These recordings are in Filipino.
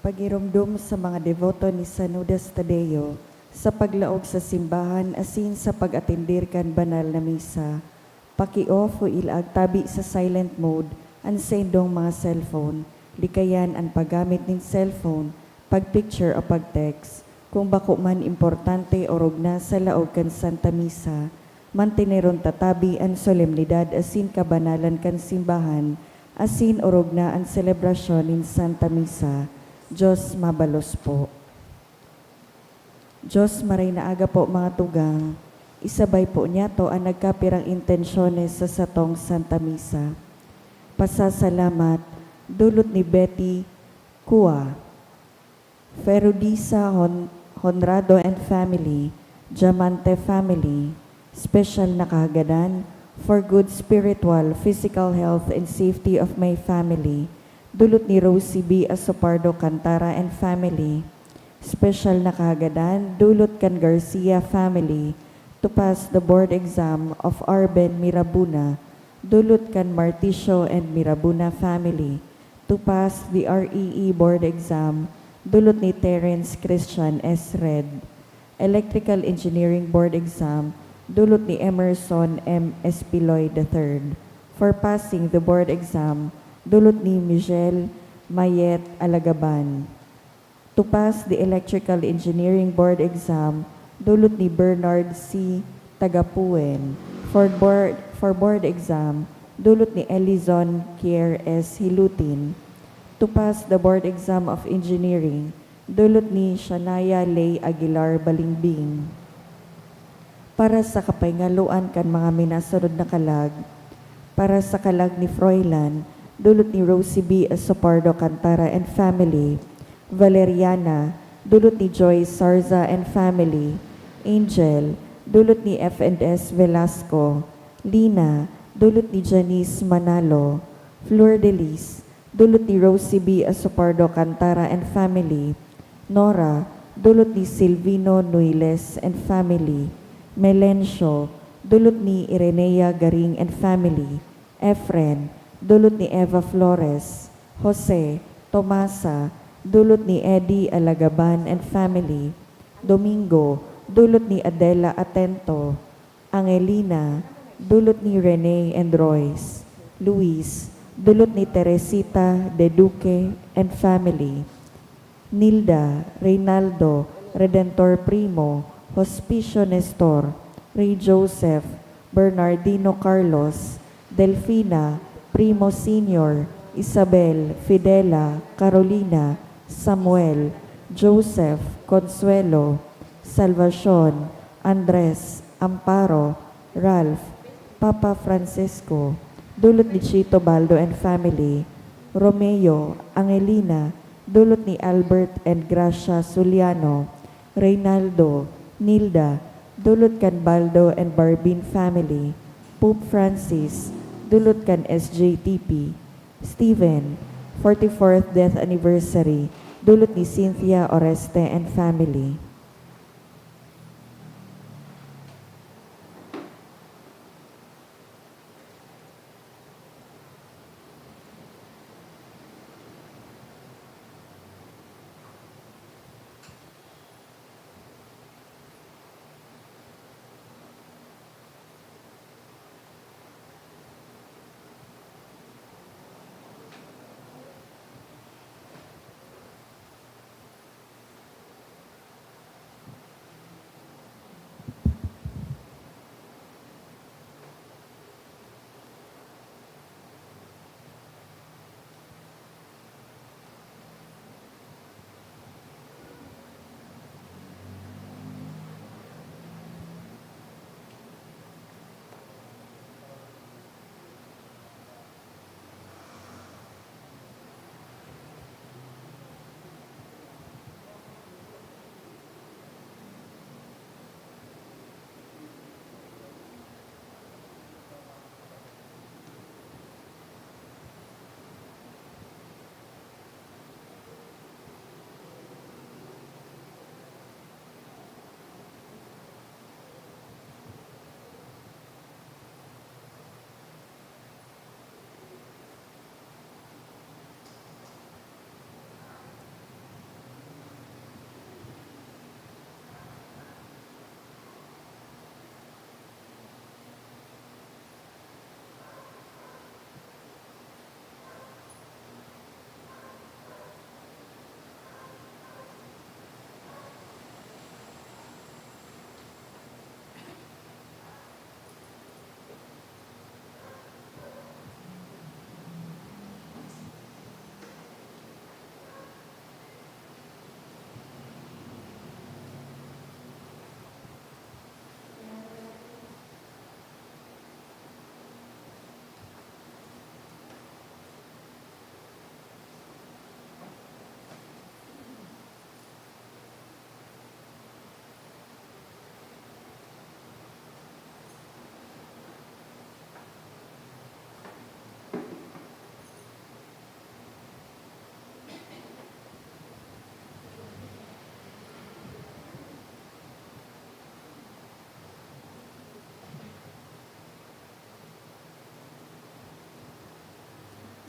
Pagirumdum sa mga deboto ni San Judas Tadeo sa paglaog sa simbahan asin sa pag-atendir kan banal na misa. Paki-off o ilag tabi sa silent mode ang sa indong mga cellphone. Likayan ang paggamit ng cellphone, pag-picture o pag-text. Kung bako man importante o rugna sa laog kan Santa Misa, mantineron tatabi ang solemnidad asin kabanalan kan simbahan, asin orog na ang selebrasyon ng Santa Misa. Diyos mabalos po. Diyos maray na aga po mga tugang, isabay po niya to ang nagkapirang intensyones sa satong Santa Misa. Pasasalamat, dulot ni Betty Kua, Ferudisa Honrado and family, Diamante family, special na kahagadan for good spiritual, physical health and safety of my family, dulot ni Rosie B. Asopardo Cantara and family, special na kahagadan, dulot kan Garcia family, to pass the board exam of Arben Mirabuna, dulot kan Marticio and Mirabuna family, to pass the REE board exam, dulot ni Terence Christian S. Red, electrical engineering board exam, dulot ni Emerson M. Espiloy III, for passing the board exam, dulot ni Michelle Mayet Alagaban. To pass the Electrical Engineering Board exam, dulot ni Bernard C. Tagapuen. For board exam, dulot ni Elizon Kier S. Hilutin. To pass the board exam of engineering, dulot ni Shanaya Lay Aguilar Balingbing. Para sa kapaingaluan kan mga minasunod na kalag, para sa kalag ni Froilan, dulot ni Rosie B. Asopardo Cantara and family, Valeriana, dulot ni Joy Sarza and family, Angel, dulot ni F&S Velasco, Lina, dulot ni Janice Manalo, Flor de Lis, dulot ni Rosie B. Asopardo Cantara and family, Nora, dulot ni Silvino Nuiles and family, Melencio, dulot ni Irenea Garing and family, Efren, dulot ni Eva Flores, Jose, Tomasa, dulot ni Eddie Alagaban and family, Domingo, dulot ni Adela Atento, Angelina, dulot ni Rene and Royce, Luis, dulot ni Teresita De Duque and family, Nilda, Reynaldo, Redentor Primo, Hospicio Nestor, Ray Joseph, Bernardino Carlos, Delfina, Primo Senior, Isabel, Fidela, Carolina, Samuel, Joseph, Consuelo, Salvacion, Andres, Amparo, Ralph, Papa Francisco, dulot ni Chito Baldo and family, Romeo, Angelina, dulot ni Albert and Gracia Suliano, Reynaldo, Nilda, dulot kan Baldo and Barbin family, Pope Francis, dulot kan SJTP, Stephen, 44th death anniversary, dulot ni Cynthia Oreste and family.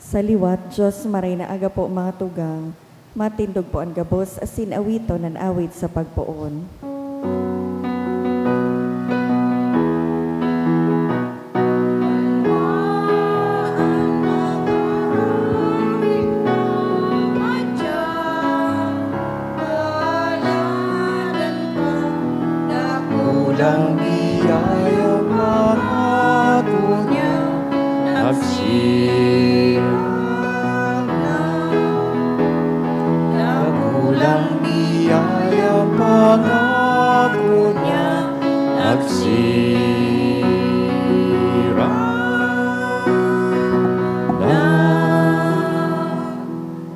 Sa liwat, Diyos maray na aga po mga tugang, matindog po ang gabos asin awito nan awit sa pagpoon. Walang biyaya mga kunya, nagsirang na. Nagulang biyaya mga kunya, nagsirang na.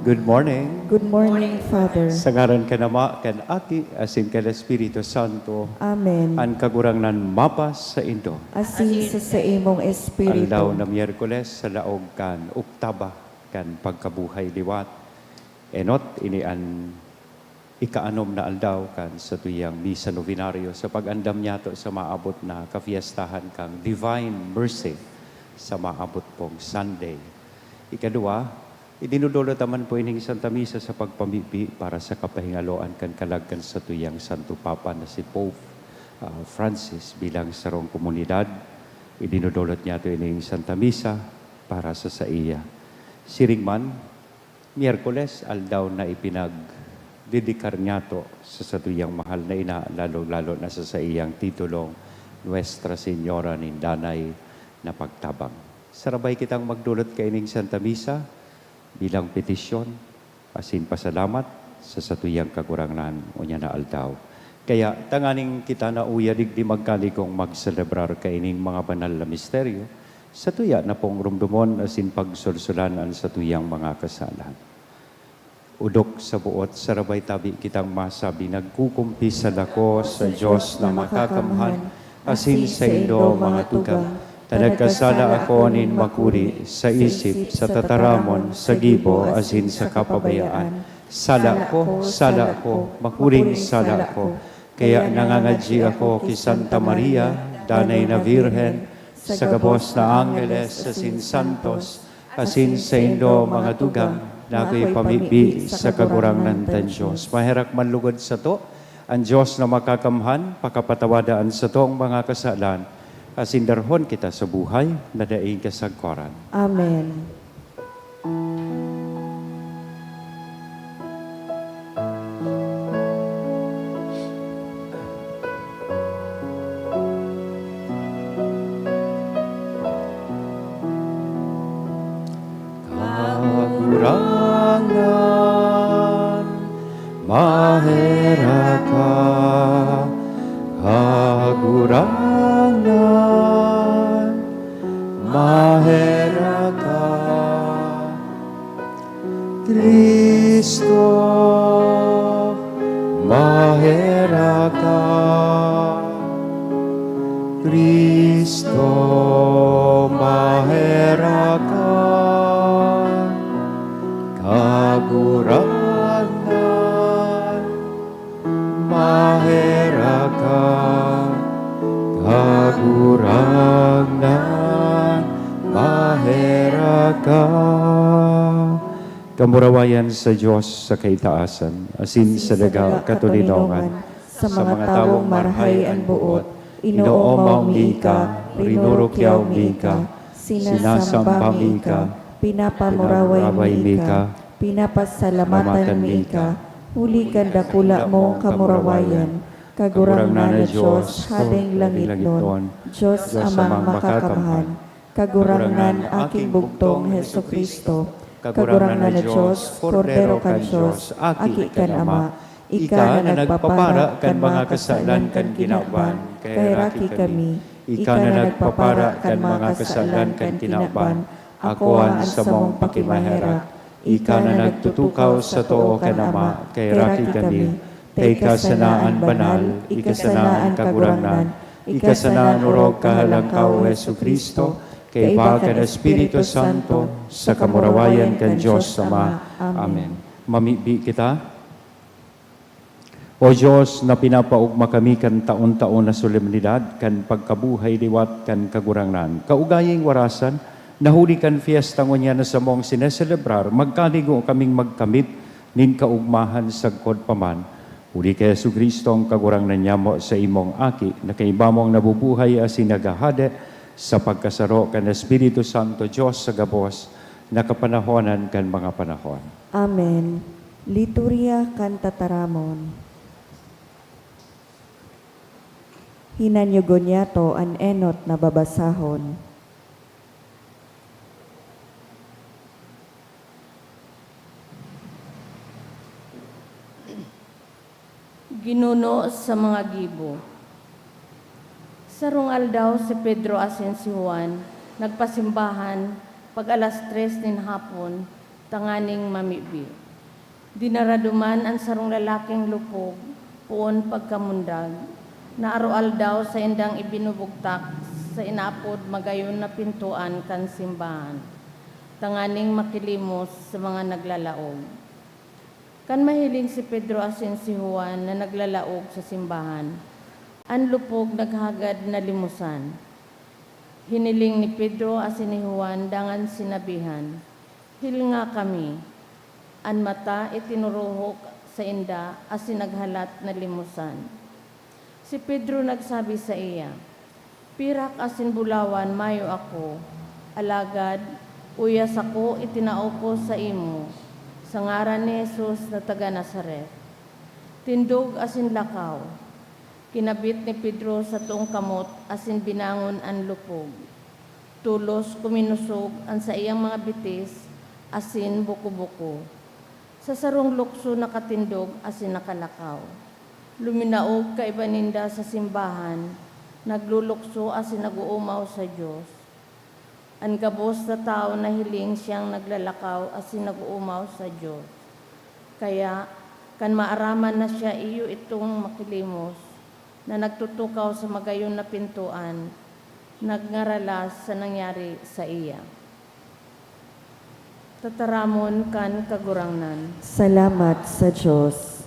Good morning. Good morning, Father. Sa ngaran ka nama, kan Aki, asin ka Espiritu Santo, Amen. an kagurangnan mapas sa Indo. Asin sa imong espiritu. Aldaw na Miyerkules sa laog kan Oktaba kan pagkabuhay liwat. Enot ini an ikaanom na aldaw kan sa tuyang Misa Novenario sa pag-andam niya to sa maabot na kafiestahan kang Divine Mercy sa maabot pong Sunday. Ikadua, idinudulot naman po ining Santa Misa sa pagpamipi para sa kapahingaloan kan kalagkan sa tuyang Santo Papa na si Pope Francis bilang sarong komunidad. Idinudulot niya ito ining Santa Misa para sa iya. Siringman, Miyerkules, aldaw na ipinagdidikar niya to sa tuyang mahal na ina, lalo-lalo na sa iyang titulong Nuestra Señora Nindanay na pagtabang. Sarabay kitang magdulot kay ining Santa Misa bilang petisyon, asin pasalamat sa satuyang kagurangan o niya na aldaw. Kaya tanganing kita na uyadig di magkalikong magselebrar kaining mga banal na misteryo, sa tuya na pong rumdumon asin pagsulsulanan sa tuyang mga kasalan. Udok sa buot, sarabay tabi kitang masabi, nagkukumpisal ako sa Diyos na makakamhan, asin sa Indo mga tugang, tanagkasala ako nin makuri sa isip, sa tataramon, sa gibo, asin sa kapabayaan. Sala ko, makuring sala ko. Kaya nangangadji ako ki Santa Maria, danay na Virhen, sa gabos na Angeles, asin Santos, asin sa Indo mga tugang, na ako'y pamipi sa kagurangnan tan Diyos. Maherak manlugod sa to, ang Diyos na makakamhan, pakapatawadaan sa to ang mga kasalan, asindarhon kita sa buhay na daing kasagkoran. Amen. Kagurangan, mahera ka, kagurangan, mahera ka, Kristo, mahera ka, Kristo, mahera ka, kagurangan, mahera ka, kagurangan, mahera ka. Kamurawayan sa Diyos sa kaitaasan, asin sa daga katulinongan, sa mga tawong marhay ang buot, inoomaw mi ka, rinurukyaw mi ka, sinasamba mi ka, pinapamuraway mi ka, pinapasalamatan mi ka, huli kan dakula mo kamurawayan, kagurangnan na Diyos, hadeng langit nun, Diyos amang makakamhan, kagurangnan aking bugtong Heso Kristo, kagurangnan na Diyos, Kordero kan Diyos, aki kan Ama, ika na nagpapara kan mga kasalan kan kinaban, kay raki kami, ika na nagpapara kan mga kasalan kan kinaban, akuan sa mong pakimahera, ika na nagtutukaw sa too kan Ama, kay raki kami, tay kasanaan banal, ikasanaan kagurangnan, ikasanaan urog kahalangkaw Heso Kristo, kay baka na Espiritu Santo, sa kamurawayan kan Diyos Ama. Amen. Mamibi kita. O Diyos, na pinapaugma kami kan taon-taon na solemnidad, kan pagkabuhay liwat, kan kagurangnan. Kaugaying warasan, Nahuli kan fiesta ngunya na sa mong sineselebrar, magkaligo kaming magkamit, nin kaugmahan sa kod paman. Uli kay Yesu Kristo ang kagurang nanyamo sa imong aki, na kay ibamong nabubuhay as sinagahade, sa pagkasaro kan Espiritu Santo Diyos sa gabos, nakapanahonan kan mga panahon. Amen. Liturya kan tataramon. Hinanyugon yato an enot na babasahon. Ginuno sa mga gibo. Sarong aldaw si Pedro asin si Juan, nagpasimbahan pag alas 3 nin hapon, tanganing mamibi. Dinaraduman ang sarong lalaking lupog, puon pagkamundag, na aroaldaw sa indang ibinubugtak sa inapod magayon na pintuan kan simbahan, tanganing makilimos sa mga naglalaog. Kan mahiling si Pedro asin si Juan na naglalaog sa simbahan, ang lupog naghagad na limusan. Hiniling ni Pedro asin ni Juan dangan sinabihan, "Hil nga kami." An mata itinuruhok sa inda asin naghalat na limusan. Si Pedro nagsabi sa iya, "Pirak asin bulawan mayo ako, alagad uyas ako itinao ko sa imo, sa ngaran ni Jesus na taga Nazaret." Tindog asin lakaw. Kinabit ni Pedro sa tuong kamot asin binangon ang lupog. Tulos kuminusog ang sa iyang mga bitis asin buko-buko. Sa sarong lukso nakatindog asin nakalakaw. Luminaog ka ibaninda sa simbahan, naglulukso asin naguumaw sa Diyos. Ang gabos na tao na hiling siyang naglalakaw asin naguumaw sa Diyos. Kaya, kan maaraman na siya iyo itong makilimos, na nagtutukaw sa magayon na pintuan, nagngaralas sa nangyari sa iya. Tataramon kan kagurangnan. Salamat sa Diyos.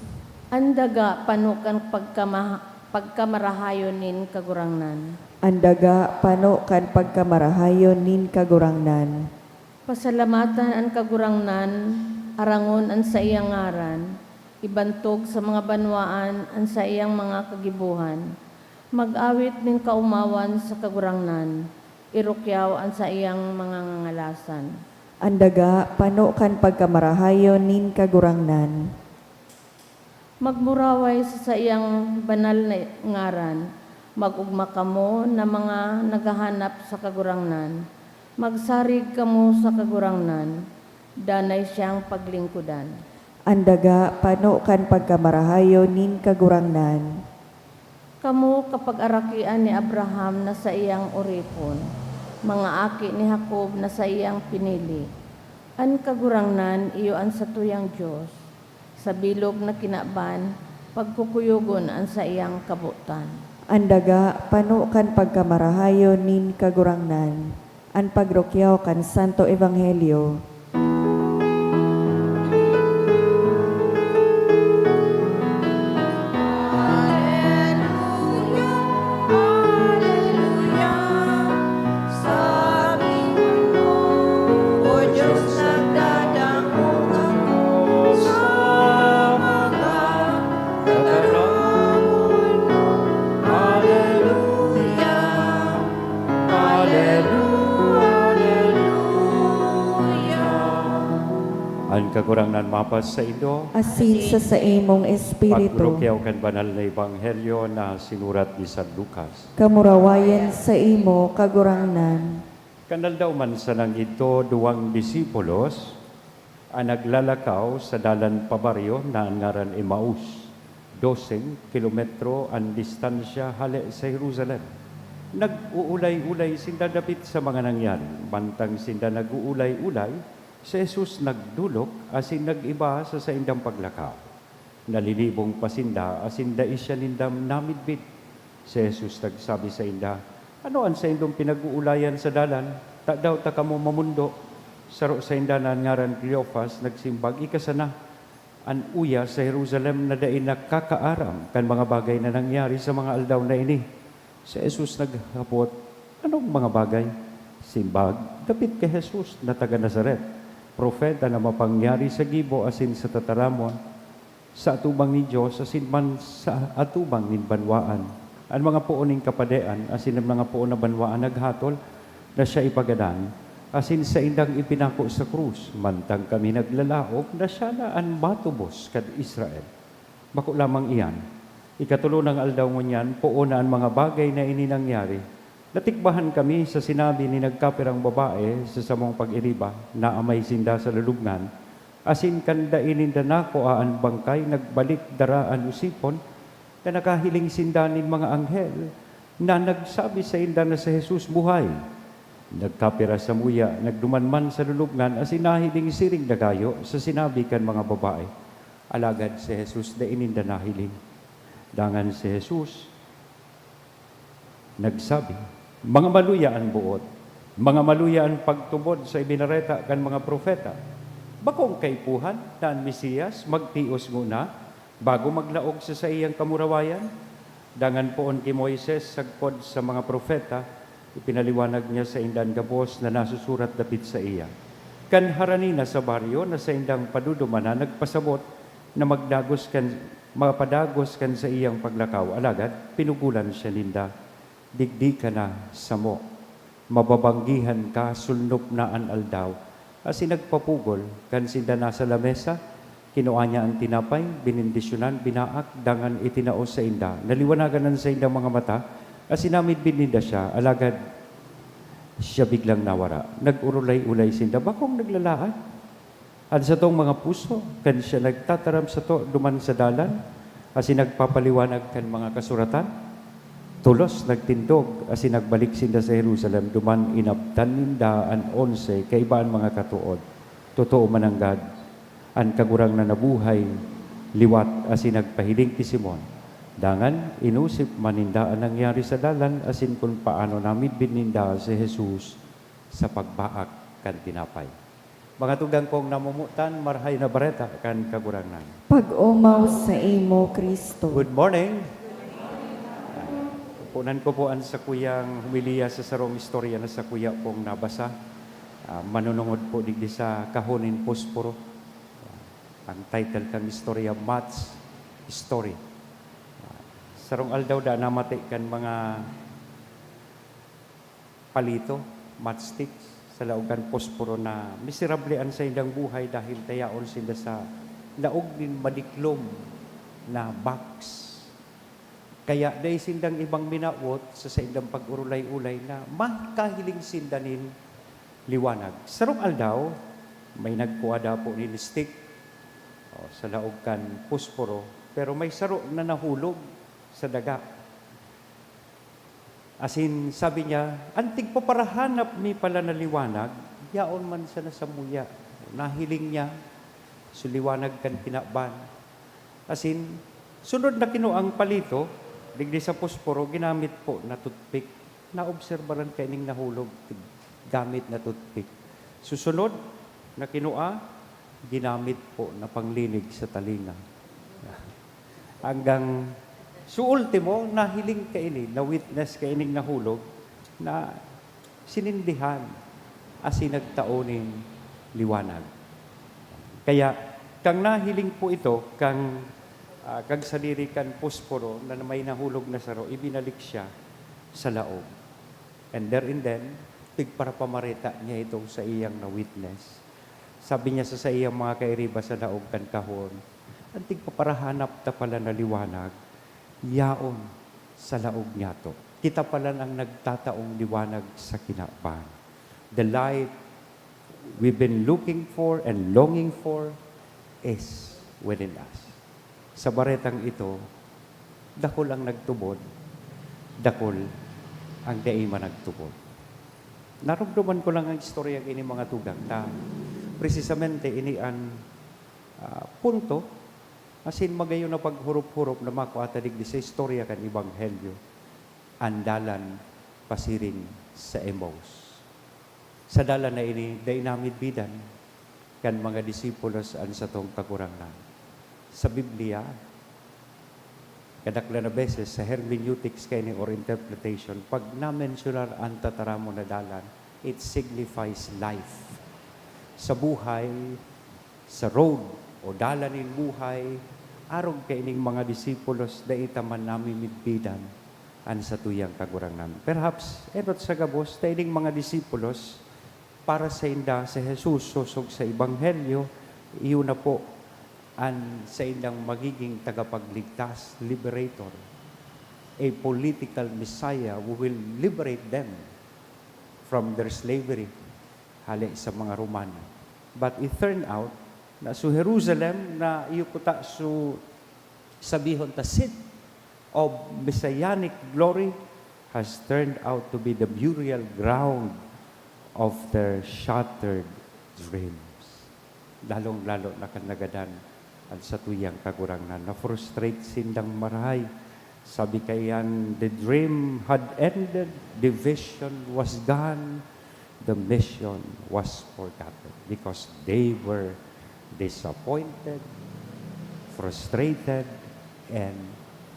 Andaga panukan pagkamarahayon nin kagurangnan. Andaga pano kan pagkamarahayon nin kagurangnan. Pasalamatan ang kagurangnan, arangon ang sa iyang ngaran, ibantog sa mga banwaan ang sa iyang mga kagibuhan. Mag-awit nin kaumawan sa kagurangnan, irukyaw ang sa iyang mga ngangalasan. Andaga pano kan pagkamarahayon nin kagurangnan. Magmuraway sa iyang banal na ngaran, magugma kamo na mga naghahanap sa kagurangnan, magsarig kamo sa kagurangnan, danay siyang paglingkudan. Andaga pano kan pagkamarahayon nin kagurangnan. Kamo kapag arakian ni Abraham na sa iyang oripon, mga aki ni Jacob na sa iyang pinili. An kagurangnan iyo an sa tuyang Diyos, sa bilog na kinaban, pagkukuyugon ang sa iyang kabutan. Andaga pano kan pagkamarahayon nin kagurangnan. An pagrukyaw kan Santo Ebanghelyo. Ang kagurangnan mapas sa ido, Asin sa imong espiritu. pagrukyaw kan banal na ebanghelyo na sinurat ni San Lucas. Kamurawayan sa imo kagurangnan. Kanal daw man sa nang ito duwang disipulos ang naglalakaw sa dalan pabaryo na ang ngaran Emmaus. 12 kilometro ang distansya hale sa Jerusalem. Nag-uulay-ulay sinda dapit sa mga nangyari. Bantang sinda nag-uulay-ulay, si Jesus nagdulok asin nag-iba sa indang paglakaw. Nalilibong pasinda asin da isya nindam namidbid. Si Jesus nagsabi sa inda, "Ano ang sa indong pinag-uulayan sa dalan? Ta daw ta kamo mamundo." Saro sa inda na ngaran Cleophas nagsimbag, "Ikasana an uya sa Jerusalem na dai nakakaaram kan mga bagay na nangyari sa mga aldaw na ini." Si Jesus naghapot, "Anong mga bagay?" Simbag, dapit kay Jesus na taga Nazaret, propeta na mapangyari sa gibo asin sa tataramon, sa atubang ni Diyos asin man sa atubang nin banwaan. Ang mga puon ning kapadean asin ang mga puon na banwaan naghatol na siya ipagadan, asin sa indang ipinako sa krus, mantang kami naglalaok na siya na ang matubos kad Israel. Bako lamang iyan, ikatulo ng aldaw ngunyan, puon na ang mga bagay na ininangyari. Natikbahan kami sa sinabi ni nagkapirang babae sa samong pag-iriba na amay sinda sa lalubngan, asin kanda ininda nako aan bangkay, nagbalik daraan usipon, na nakahiling sinda nin mga anghel, na nagsabi sa inda na sa Jesus buhay. Nagkapira sa muya, nagdumanman sa lulubngan, asin nahiling siring dagayo sa sinabi kan mga babae. Alagad si Jesus da ininda nahiling. Dangan si Jesus, nagsabi, mga maluya ang buot, mga maluya ang pagtubod sa ibinareta kan mga profeta. Bakong kaipuhan na ang Mesiyas magtios nguna bago maglaog sa iyang kamurawayan? Dangan poon kay Moises sagpod sa mga profeta, ipinaliwanag niya sa indan gabos na nasusurat dapit sa iya. Kan haranina sa baryo na sa indang padudumana nagpasabot na mapadagos kan sa iyang paglakaw. Alagad, pinugulan siya ninda. Digdi ka na sa mo. Mababanggihan ka, sulnop na an aldaw. Asin nagpapugol, kan sinda nasa lamesa, kinuha niya ang tinapay, binindisyonan, binaak, dangan itinaos sa inda. Naliwanagan sa inda mga mata, asin namit bininda siya, alagad siya biglang nawara. Nag-urulay-ulay sinda, bakong naglalaan? At sa tong mga puso, kan siya nagtataram sa to, duman sa dalan, asin nagpapaliwanag kan mga kasuratan, tulos nagtindog, asin nagbalik sinda sa Jerusalem, duman inabdan ninda an 11, kaibaan mga katuod. Totoo mananggad, an kagurang na nabuhay, liwat, asin nagpahiling ti Simon. Dangan, inusip maninda ang nangyari sa dalan, asin kung paano namid bininda si Jesus sa pagbaak kan tinapay. Mga tugang kong namumutan, marhay na bareta kan kagurangnan. Pag-umaw sa imo, Kristo. Good morning. Punan ko po ang sa kuyang humiliya sa sarong istorya na sa kuya pong nabasa. Manunungod po digdi sa Kahonin Posporo. Ang title kan istorya, Matt's Story. Sarong aldaw da namati kan mga palito, matchsticks, sa laogan Posporo na miserablean sa indang buhay dahil tayaon sila sa laog din madiklom na box. Kaya dahil sindang ibang minawot sa indang pag-urulay-ulay na makahiling sindanin liwanag. Sarong aldaw, may nagkuada po ni stick sa laog kan Posporo, pero may saro na nahulog sa daga. Asin sabi niya, antig pa para hanap mi pala na liwanag, yaon man siya na sa muya. Nahiling niya, so liwanag kan pinaban. Asin, sunod na kinuang palito, digdi sa Posporo, ginamit po na toothpick. Naobserbaran kaining nahulog, gamit na toothpick. Susunod na kinua, ginamit po na panglinig sa talinga. Hanggang so ultimo, nahiling kaini, na witness kaining nahulog, na sinindihan asin nagtaoning liwanag. Kaya, kang nahiling po ito, kang saliri kan Posporo na may nahulog na saro, ibinalik siya sa laog. And there and then, para pamarita niya ito sa iyang na witness. Sabi niya sa iyang mga kairiba sa laog kan kahon, antig para hanap ta pala na liwanag, yaon sa laog niya to. Kita pala ang nagtataong liwanag sa kinaban. The light we've been looking for and longing for is within us. Sa baretang ito, dakol ang nagtubod, dakol ang daima nagtubod. Narumduman ko lang ang istorya ini mga tugang na precisamente ini ang punto asin magayon na paghurup-hurup na makuatadig di sa istorya kan Ebanghelyo, andalan pasiring sa Emmaus. Sa dalan na ini, dainamid bidan kan mga disipulos an sa tong kakurangan. Sa Biblia, kadakla na beses sa hermeneutics kay or interpretation, pag na-mentionar ang tataramo na dalan, it signifies life. Sa buhay, sa road o dalanin buhay, arog kaining mga disipulos da itaman namin midbidan an sa tuyang kagurangnan. Perhaps, enot sa gabos, taining mga disipulos, para sa inda sa Jesus susog sa Ebanghelyo, iyon na po ang sa indang magiging tagapagligtas, liberator, a political Messiah who will liberate them from their slavery hali sa mga Romano. But it turned out na sa Jerusalem na iyo kuta su sabihon ta seat of messianic glory has turned out to be the burial ground of their shattered dreams. Lalong-lalo na kanagadan at sa tuyang kagurangnan. Na-frustrate sindang marahay. Sabi kayan, the dream had ended, the vision was gone, the mission was forgotten because they were disappointed, frustrated, and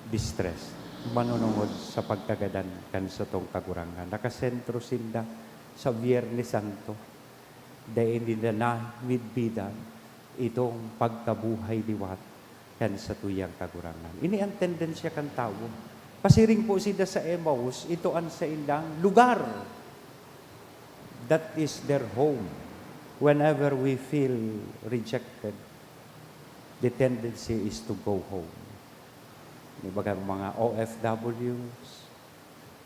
distressed. Manunungod sa pagkagadan kan sa tong kagurangan. Nakasentro sinda sa Biyernes Santo dahil nila na midbidan itong pagkabuhay liwat kan sa tuyang kagurangan. Ini ang tendensya kan tao. Pasiring po sila sa Emmaus, ito ang sa indang lugar. That is their home. Whenever we feel rejected, the tendency is to go home. Baga mga OFWs,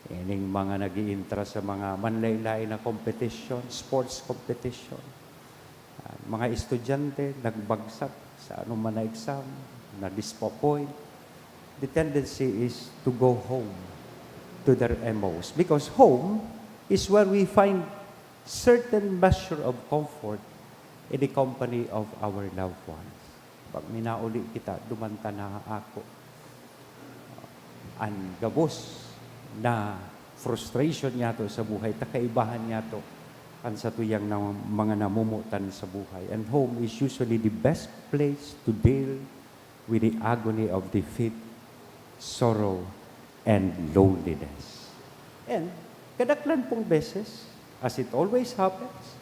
ining mga nag-iintra sa mga manlaylay na competition, sports competition. Mga estudyante, nagbagsak sa anuman na exam, na disappoint. The tendency is to go home to their Emmaus. Because home is where we find certain measure of comfort in the company of our loved ones. Pag minauli kita, dumanta na ako. Ang gabos na frustration niya to sa buhay, takaibahan niya to ang sa tuyang na mga namumutan sa buhay. And home is usually the best place to deal with the agony of defeat, sorrow, and loneliness. And kadaklan pong beses, as it always happens,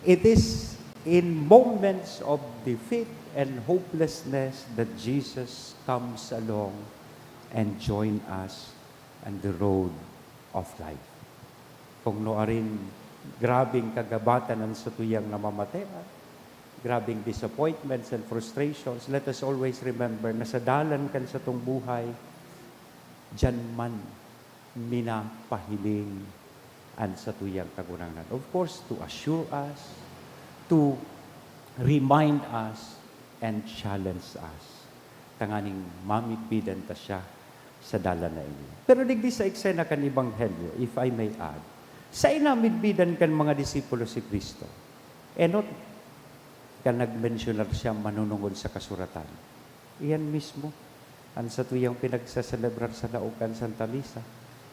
it is in moments of defeat and hopelessness that Jesus comes along and join us on the road of life. Kung noarin, grabing kagabatan ng sa tuyang namamatean, grabing disappointments and frustrations, let us always remember na sa dalan kan sa tong buhay, dyan man minapahiling an sa tuyang kagunangan. Of course, to assure us, to remind us, and challenge us. Tanganing mamigbidan ta siya sa dalan na ini. Pero digdi sa eksena kan Ebanghelyo, if I may add, sa inamidbidan kan mga disipulo si Kristo, enot kan nagmensionar siya manunungod sa kasuratan. Iyan mismo, ang sa tuyang pinagsaselebrar sa Laokan Santa Misa,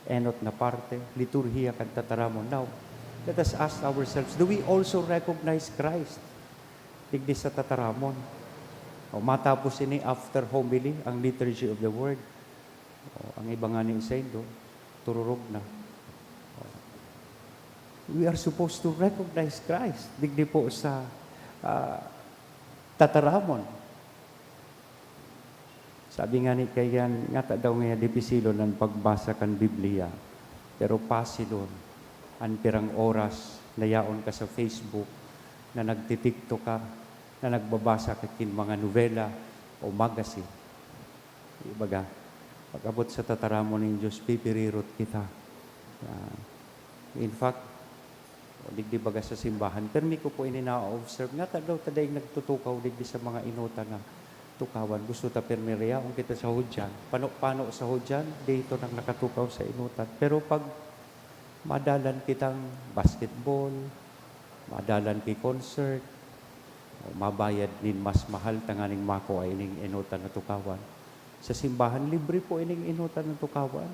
enot na parte, liturhiya kan tataramon. Now, let us ask ourselves, do we also recognize Christ? Digdi sa tataramon. O matapos ini after homily, ang liturgy of the word. O, ang iba nga ni Isaido, tururog na. We are supposed to recognize Christ. Digdi po sa tataramon. Sabi nga ni kayan, nga daw nga dipisilo ng pagbasa kan Biblia. Pero pasilon, ang pirang oras, nayaon ka sa Facebook, na nagtitikto ka, na nagbabasa ka kin mga novela o magazine. Ibaga, pag-abot sa tataramon ng Diyos, pipirirot kita. In fact, digdi baga sa simbahan, pero mi ko po inina-observe, nga daw taday nagtutukaw digdi sa mga inota na tukawan. Gusto ta permeria, kung kita sa hudyan. Pano sa hudyan, dito nang nakatukaw sa inutan. Pero pag madalan kitang basketball, madalan ki concert, mabayad nin mas mahal, tanganing mako ay ining inutan na tukawan. Sa simbahan, libre po ining inutan na tukawan.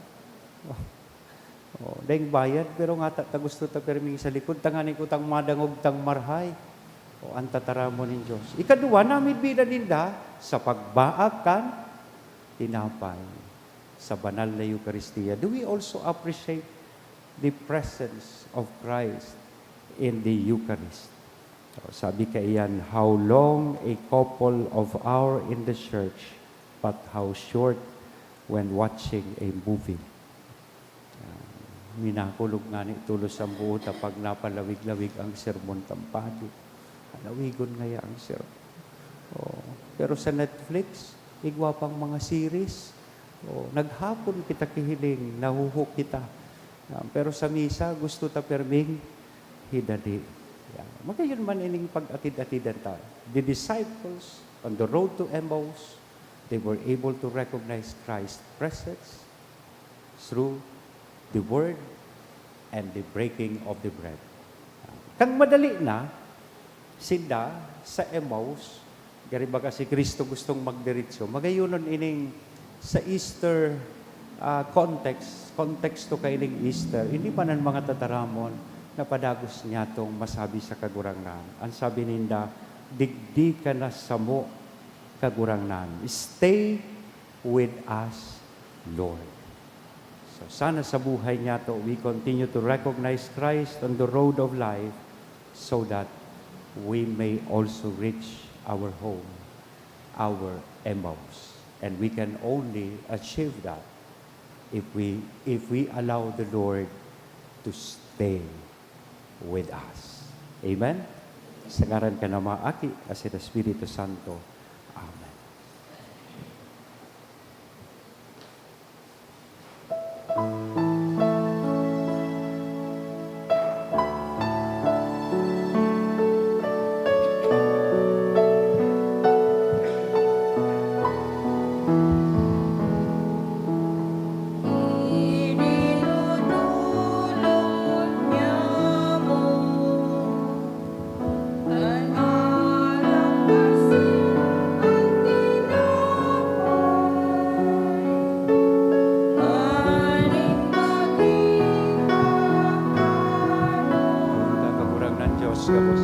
Daing bayad, pero nga ta gusto ta perming sa likod, tanganing utang madangog tang marhay. O ang tataramo ng Diyos. Ikaduwa, namidbida ninda sa pagbaakan, tinapay sa banal na Eucharistia. Do we also appreciate the presence of Christ in the Eucharist. So, sabi kaiyan, how long a couple of hours in the church, but how short when watching a movie. Minakulog nga ni tulos ang buo pag napalawig-lawig ang sermon tampadi. Alawigon nga ang sermon. Pero sa Netflix, igwa pang mga series. Naghapon kita kihiling, nahuhok kita. Pero sa misa, gusto ta perming hidadi. Magayon man ining pag-atid-atidan ta. The disciples on the road to Emmaus, they were able to recognize Christ's presence through the word and the breaking of the bread. Kang madali na, sinda sa Emmaus, gari baga si Kristo gustong magdiretso, magayunon ining sa Easter konteksto kay ining Easter, hindi pa ng mga tataramon na padagos niya tong masabi sa kagurangnan. Ang sabi ninda, digdi ka na samo kagurangnan. Stay with us, Lord. So sana sa buhay niya to, we continue to recognize Christ on the road of life so that we may also reach our home, our Emmaus. And we can only achieve that if we allow the Lord to stay with us. Amen? Sa ngaran ka na maaki, as in the Espiritu Santo. Amen. Kagurang ng Diyos, kapos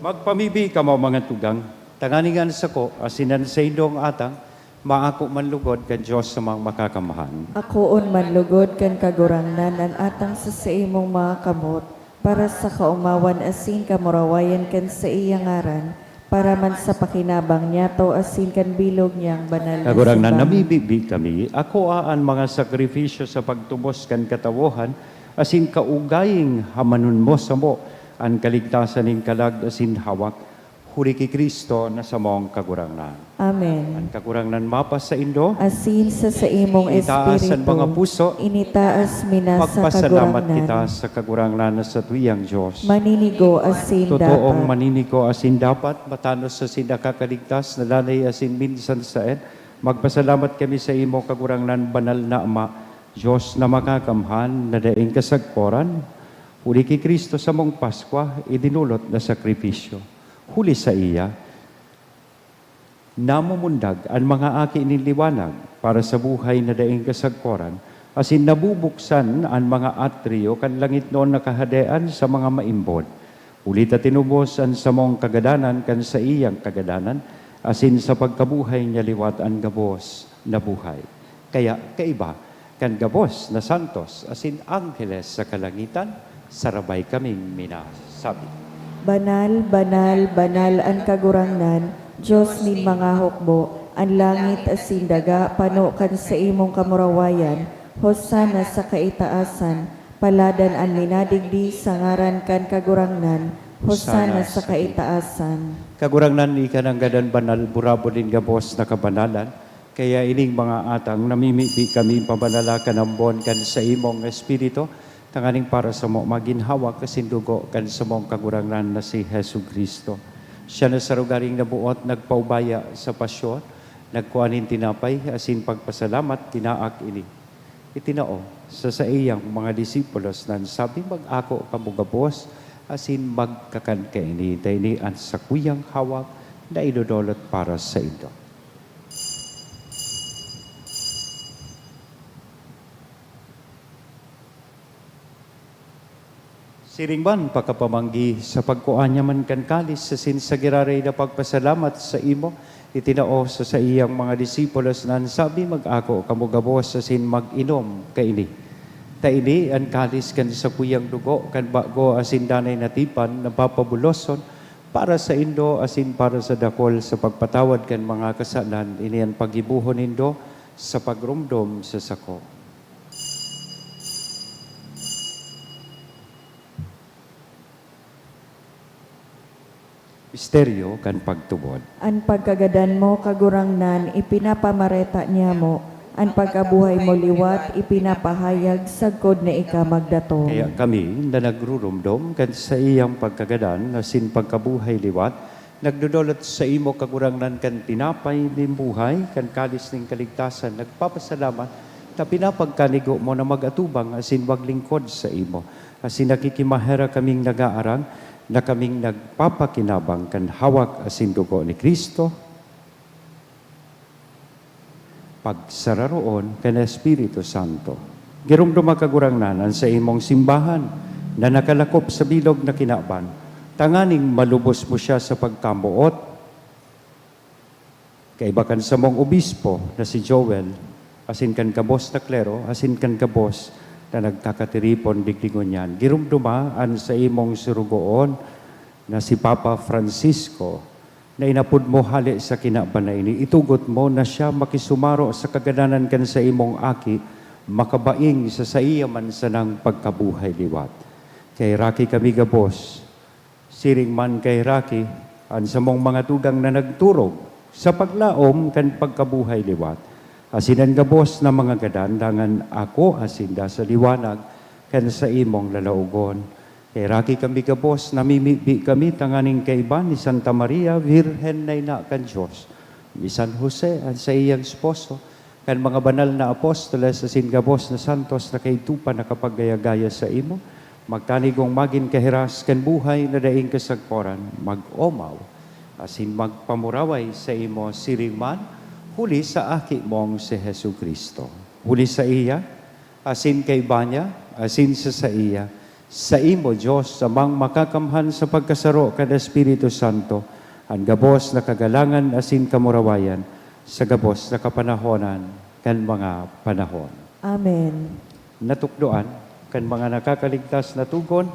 Magpamibi ka mo mga tugang, tanganingan sa ko, asinan sa indong atang, maako manlugod kan Diyos sa mga makakamahan. Akoon manlugod kan kagurangnan an atang sa imong mga kamot, para sa kaumawan asin kamurawayan kan sa iyang ngaran, para man sa pakinabang niya to asin kan bilog niyang banal na Kagurang na simbahan. namibibi kami, ako aan mga sakripisyo sa pagtubos kan katawohan, asin kaugaying hamanon mo sa mo, ang kaligtasan ng kalag asin hawak, huli ki Kristo na sa mong kagurangnan. Amen. Ang kagurangnan mapas sa indo, Asin sa imong itaas ang espiritu, mga puso, initaas mina sa magpasalamat kita kagurangnan. sa kagurangnan na sa tuyang Diyos. Maninigo asin Totoong dapat. maniniko asin dapat, matanos sa sinakakaligtas, nalalay asin minsan saen, magpasalamat kami sa imo kagurangnan banal na Ama, Diyos na makakamhan, na daing kasagporan, huli ki Kristo sa mong Paskwa, idinulot na sakripisyo. Huli sa iya, namumundag ang mga aki niliwanag para sa buhay na daing kasagporan, asin nabubuksan ang mga atriyo kan langit noon nakahadean sa mga maimbod. Huli ta tinubos ang sa mong kagadanan kan sa iyang kagadanan, asin sa pagkabuhay niya liwat ang gabos na buhay. Kaya kaiba, kan gabos na santos, asin angheles sa kalangitan, sarabay kaming minasabi. Banal, banal, banal ang kagurangnan, Diyos ni mga hukbo, ang langit asin daga, pano kan sa imong kamurawayan, hosana sa kaitaasan, paladan ang minadigdi sa ngaran kan kagurangnan, hosana sa kaitaasan. Kagurangnan ni kanang gadan banal, burabo din gabos na kabanalan, kaya ining mga atang namimipi kami pabanala kanambon kan sa imong espiritu, tanganing para sa mo maginhawa kasindugo kan sa mong kagurangnan na si Hesu Kristo. Siya na sa rugaring nabuot, nagpaubaya sa pasyon, nagkuanin tinapay, asin pagpasalamat, tinaak ini. Itinao sa iyang mga disipulos nan sabi mag-ako kamugabos, asin magkakan kaini, dahil ang sakuyang hawak na idodolot para sa indo. Siringman pagkapamanggi sa pagkuanya man kan kalis sa sinsagiraray na pagpasalamat sa imo, itinao sa iyang mga disipulos na sabi mag-ako kamugabos sa sin mag-inom kaini. Taini ang kalis kan sa kuyang dugo kan bago asin danay natipan na papabuloson para sa indo asin para sa dakol sa pagpatawad kan mga kasalan ini ang pagibuhon nindo sa pagrumdom sa sako. Misteryo kan pagtubod. An pagkagadan mo kagurangnan, ipinapamareta niya mo. An pagkabuhay mo liwat, ipinapahayag sagkod na ika magdaton. Kaya kami na nagrurumdom kan sa iyang pagkagadan na sin pagkabuhay liwat, nagdudulot sa imo kagurangnan kan tinapay ng buhay, kan kalis ng kaligtasan, nagpapasalamat na pinapagkanigo mo na mag-atubang asin waglingkod sa imo. Asin nakikimahera kaming nag-aarang, na kaming nagpapakinabang kan hawak asin dugo ni Kristo, pagsararoon kan Espiritu Santo. Girumduma kagurangnan sa imong simbahan na nakalakop sa bilog na kinaban, tanganing malubos mo siya sa pagkamuot, kaibakan sa mong obispo na si Joel, asin kan kabos na klero, asin kan kabos na nagkakatiripon diglingon yan. Girumdumaan sa imong surugoon na si Papa Francisco na inapod mo hali sa kinaban na ini. Itugot mo na siya makisumaro sa kagadanan kan sa imong aki, makabaing sa iya man sa nang pagkabuhay liwat. Kay Raki kami gabos, siring man kay Raki, ang sa mong mga tugang na nagturog sa paglaom kan pagkabuhay liwat. Asinan gabos na mga gadandangan ako asinda sa liwanag kan sa imong lalaugon. Kay Raki kami gabos, namimibi kami tanganing kaiban ni Santa Maria, Virhen na ina kan Diyos. Ni San Jose, ang sa iyang esposo, kan mga banal na apostoles asin gabos na santos na kaitupa na kapagayagaya sa imo, magtanigong magin kahiras kan buhay na daing kasagporan, mag-omaw, asin magpamuraway sa imo siringman, huli sa aki mong si Hesu Kristo. Huli sa iya, asin kay Banya, asin sa iya, sa imo Diyos, samang makakamhan sa pagkasaro kan Espiritu Santo, ang gabos na kagalangan asin kamurawayan, sa gabos na kapanahonan kan mga panahon. Amen. Natukdoan kan mga nakakaligtas na tugon,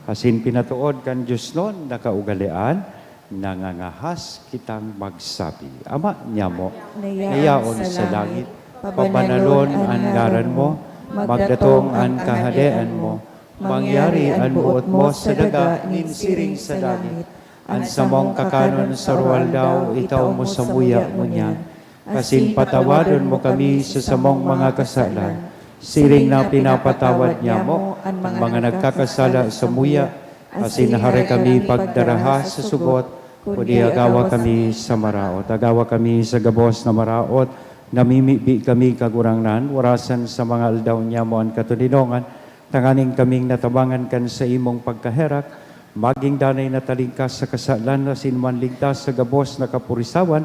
asin pinatuod kan Diyos noon, nakaugalian, nangangahas kitang magsabi. Ama niya mo, nayaon sa langit, pabanalon ang ngaran mo, magdatong ang kahadean mo, mangyari ang buot mo sa daga, ninsiring sa langit, ang samong kakanon sa ruwal daw, itaw mo sa muya mo niyan, kasin patawadon mo kami sa samong mga kasalan, siring na pinapatawad niya mo, ang mga nagkakasala sa muya, asin nahari kami pagdaraha sa sugot, kundi agawa kami sa maraot. Agawa kami sa gabos na maraot, namimibi kami kagurangnan, warasan sa mga aldaw niya mo ang katulinongan, tanganing kaming natabangan kan sa imong pagkaherak, maging danay na talingkas sa kasalan, asin man ligtas sa gabos na kapurisawan,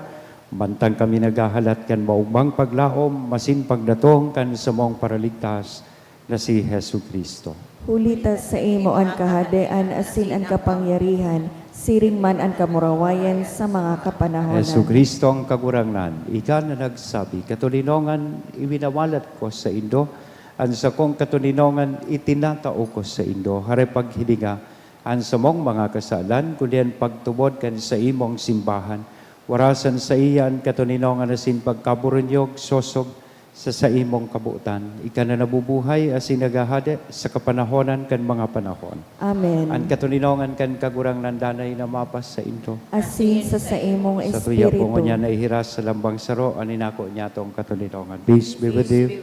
bantang kami nagahalat kan maugmang paglaom, masin pagdatong kan sa mong paraligtas na si Hesu Kristo. Hulitas sa imo ang kahadean, asin ang kapangyarihan, siring man ang kamurawayan sa mga kapanahonan. Hesu Kristo ang kagurangnan, ika na nagsabi, katulinongan iwinawalat ko sa indo, ang sa kong katulinongan itinatao ko sa indo, hare paghilinga, ang sa mong mga kasalan, kulian pagtubod kan sa imong simbahan, warasan sa iya ang katulinongan asin pagkaburunyog, sosog, sa imong kabuutan. Ika na nabubuhay asin nagahade sa kapanahonan kan mga panahon. Amen. Ang katulinongan kan kagurang nandanay na mapas sa into. Asin sa imong Sa tuya po espiritu. niya na ihiras sa lambang saro, aninako niya tong katulinongan. Peace be with you.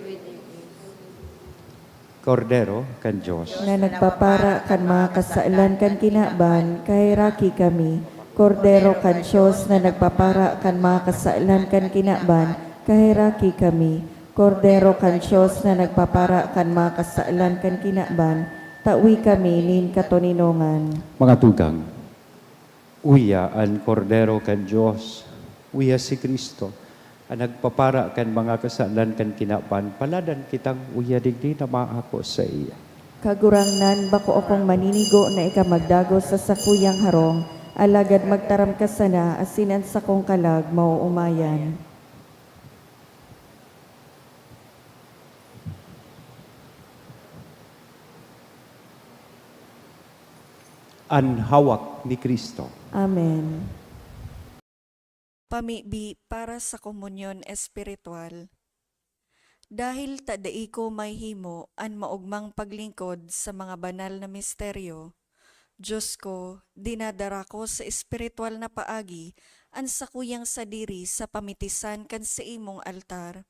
Kordero kan Diyos. Na nagpapara kan mga kasailan kan kinaban, kay Raki kami, Kordero kan Diyos na nagpapara kan mga kasailan kan kinaban, kahiraki kami. Kordero kan Diyos na nagpapara kan mga kasailan kan kinaban, tawi kami nin katoninongan. Mga tugang, uya ang kordero kan Diyos, uya si Kristo, ang nagpapara kan mga kasalan kan kinaban, paladan kitang uya digdi na maako sa iya. Kagurangnan bako akong maninigo na ikamagdago sa sakuyang harong, alagad magtaram ka sana asinan sa kong kalag mauumayan. Ang hawak ni Kristo. Amen. Pamibi para sa komunyon espiritual. Dahil tadai ko may himo an maugmang paglingkod sa mga banal na misteryo, Diyos ko, dinadara ko sa espiritual na paagi an sakuyang sadiri sa pamitisan kan sa imong altar.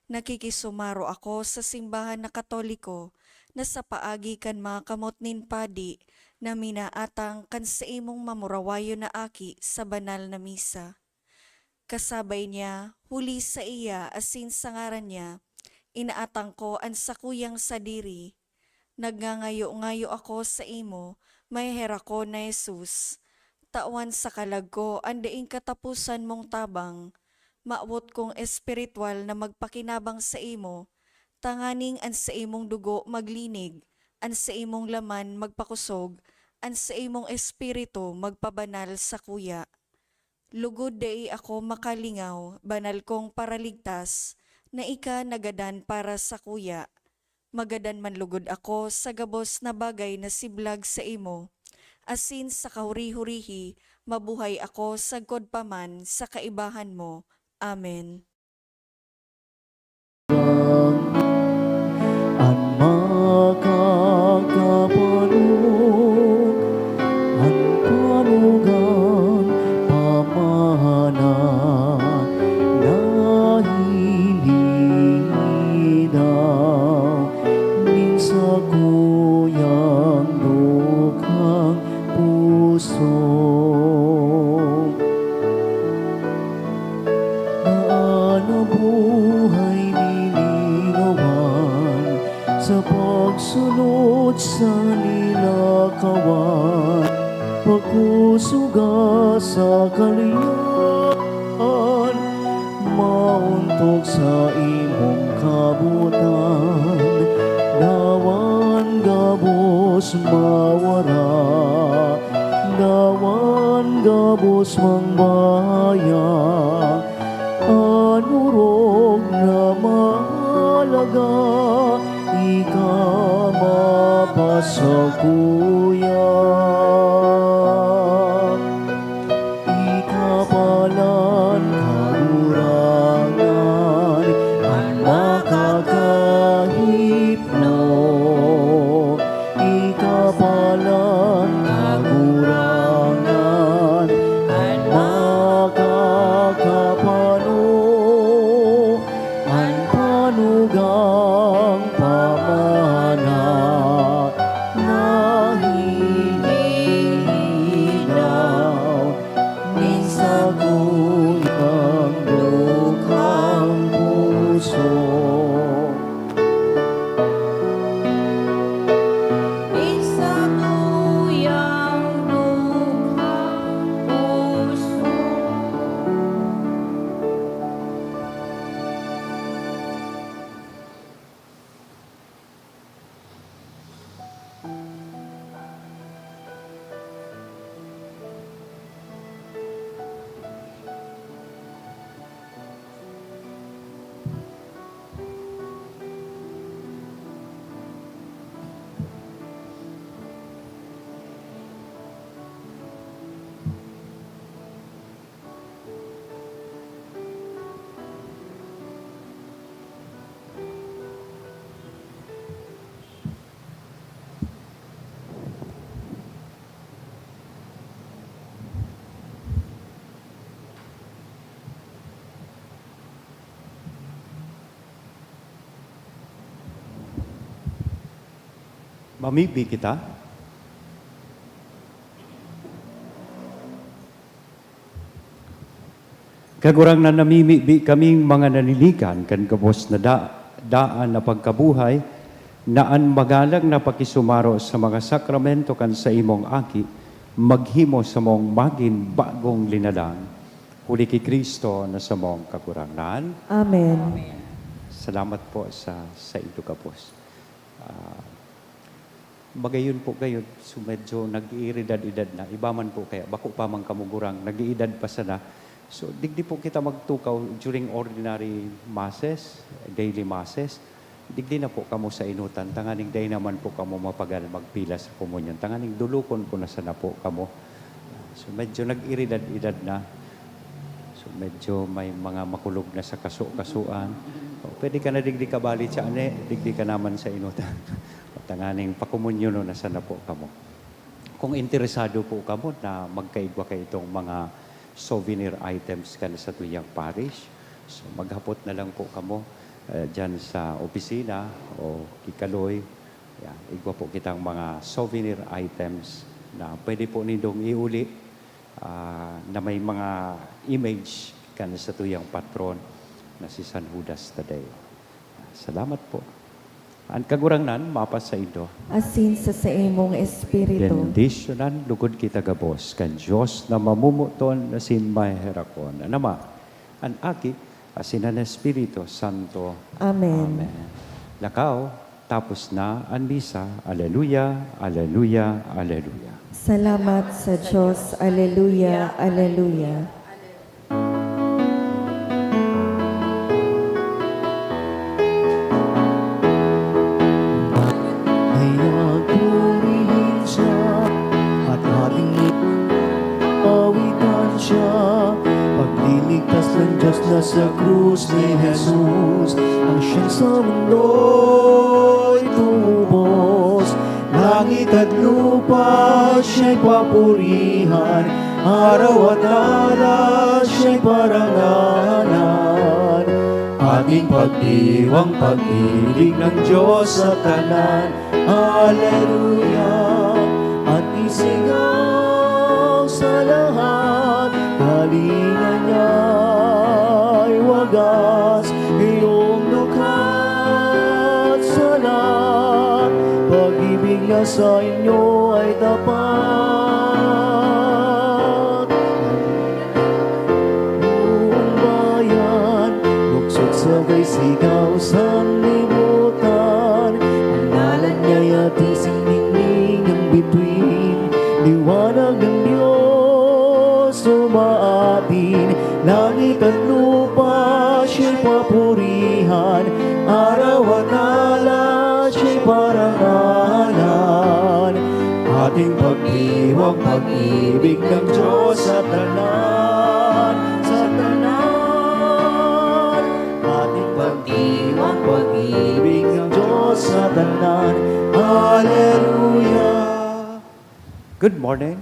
Nakikisumaro ako sa simbahan na Katoliko na sa paagi kan mga kamot nin padi na minaatang kan sa imong mamurawayo na aki sa banal na misa. Kasabay niya, huli sa iya asin sa ngaran niya, inaatang ko ang sakuyang sadiri. Nagngangayo-ngayo ako sa imo, may hera ko na Jesus. Tawan sa kalag ko, andaing katapusan mong tabang. Maawot kong espiritual na magpakinabang sa imo, tanganing an sa imong dugo maglinig, an sa imong laman magpakusog, an sa imong espiritu magpabanal sa kuya. Lugod dai ako makalingaw, banal kong paraligtas, na ika nagadan para sa kuya. Magadan man lugod ako sa gabos na bagay na siblag sa imo. Asin sa kahuri-hurihi, mabuhay ako sagkod paman sa kaibahan mo. Amen. Ang makakapanug, ang panugang pamana na hilinaw, minsa kuyang dukhang puso. Buhay nilinawan sa pagsunod sa nilakawan, pagkusuga sa kaliyan, mauntok sa imong kabutan, dawan gabos mawara, dawan gabos mangbaya, anurog na mahalaga, ika mapasakuya. Ikapalan kagurangan, ang makakahipno. Ikapalan kagurangan, ang makakapano, ang panugang pamana na hilinaw, minsa kuyang dukhang puso. Isa tuyang dukhang puso. Mamibi kita. Kagurang na namimibi kaming mga nanilikan kan kabos na daan na pagkabuhay, naan magalang na pakisumaro sa mga sakramento kan sa imong aki, maghimo sa mong magin bagong linalang. Huli ki Kristo na sa mong kakurangan. Amen. Salamat po sa ito kapos. Bagayon po kayo, so medyo nag-iiridad-idad na. Iba man po kaya, bako pa man kamugurang, nag-iidad pa sana. So, digdi po kita magtukaw during ordinary masses, daily masses. Digdi na po kamo sa inutan. Tanganing day naman po kamo mapagal magpila sa komunyon. Tanganing dulukon po na sana po kamo. So, medyo nag-iridad-idad na. So, medyo may mga makulog na sa kasuan. O, pwede ka na digdi ka bali sa ane, digdi ka naman sa inutan. Tanganing pakomunyon na sana po kamo. Kung interesado po kamo na magkaigwa kayo itong mga souvenir items kan sa tuyang parish, so maghapot na lang po kamo dyan sa opisina o kikaloy. Yan, igwa po kitang mga souvenir items na pwede po nindong iuli na may mga image kan sa tuyang patron na si San Judas Tadeo. Salamat po. Ang kagurangnan, mapas sa ito. Asin sa imong espiritu. Bendisyonan, lugod kita gabos, kan Diyos na mamumuton na sin maherakon. Anama, ang aki, asin ang Espiritu Santo. Amen. Lakaw, tapos na ang misa. Aleluya, aleluya, aleluya. Salamat sa Diyos. Alleluia, alleluia. Kaya purihin siya at ating awitan siya. Pagliligtas ng Diyos na sa krus ni Jesus, ang siyang sa mundo'y tumubos. Langit at lupa siya'y papurihan, araw at araw siya'y parangalan. Ating pagdiwang pag-ibig ng Diyos sa tanan. Alleluia. At isigaw sa lahat, galingan niya'y wagas. Iyong dukat sa lahat, pag-ibig niya sa inyo ay tapat. Buong bayan, luksod sabay sigaw sa libutan. Ang ngalan niya'y atising ningning ng bituin. Liwanag ng Diyos umaatin. Langit at lupa siya'y papurihan, araw at alay siya'y parangalan. Ating pagdiwang pag-ibig ng Diyos sa tanan, sa tanan. Ating pagdiwang pag-ibig ng Diyos sa tanan. Alleluia. Good morning.